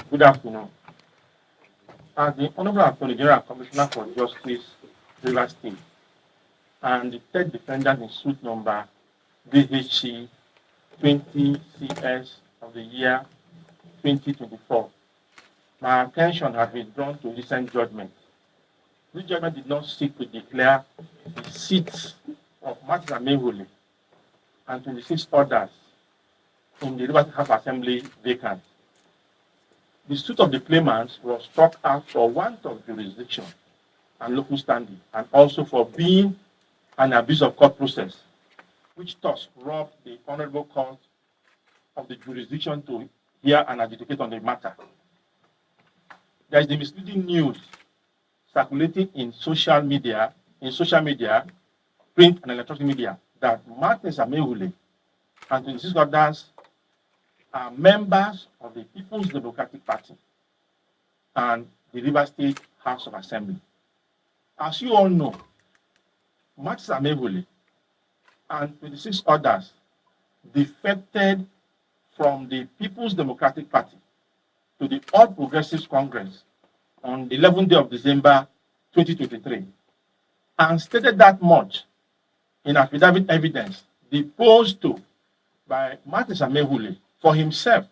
Good afternoon. As the Honorable Attorney General Commissioner for Justice, Rivers State, and the third defendant in suit number DHC 20 CS of the year 2024, my attention has been drawn to recent judgment. This judgment did not seek to declare the seats of Martins Amaewhule and 26 others in the Rivers House Assembly vacant. The suit of the claimants was struck out for want of jurisdiction and locus standi, and also for being an abuse of court process, which thus robbed the Honorable Court of the jurisdiction to hear and adjudicate on the matter. There is the misleading news circulating in social media, print and electronic media, that Martins Amaewhule and 26 others are members of the People's Democratic Party and the Rivers State House of Assembly. As you all know, Martins Amaewhule and 26 others defected from the People's Democratic Party to the All Progressives Congress on the 11th day of December 2023 and stated that much in affidavit evidence deposed to by Martins Amaewhule for himself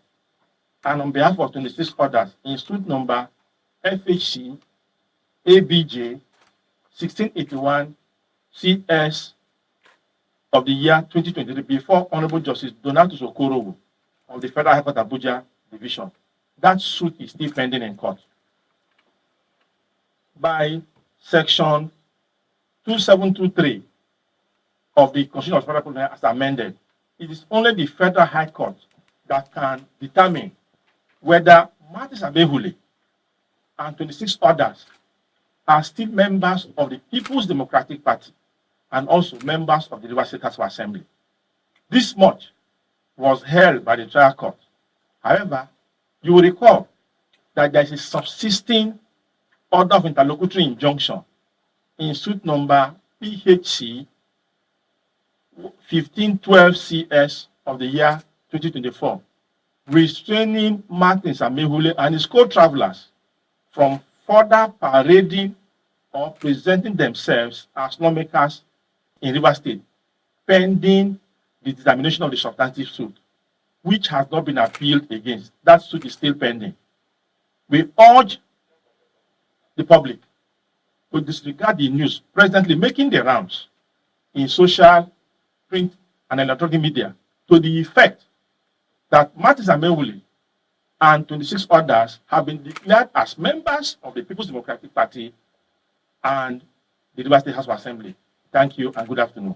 and on behalf of 26 others in suit number FHC ABJ 1681 CS of the year 2023 before Honorable Justice donaldtrump of the Federal High Court Abuja Division. That suit is still pending in court. By section 2723 of the Constitution of Federal Republic as amended, it is only the Federal High Court that can determine whether Martins Amaewhule and 26 others are still members of the People's Democratic Party and also members of the Rivers State House of Assembly. This much was held by the trial court. However, you will recall that there is a subsisting order of interlocutory injunction in suit number PHC 1512 CS of the year 2024, restraining Martins Amaewhule and his co-travelers from further parading or presenting themselves as lawmakers in Rivers State, pending the determination of the substantive suit, which has not been appealed against. That suit is still pending. We urge the public to disregard the news presently making the rounds in social, print, and electronic media to the effect that Martins Amaewhule and 26 others have been declared as members of the People's Democratic Party and the Rivers State House of Assembly. Thank you and good afternoon.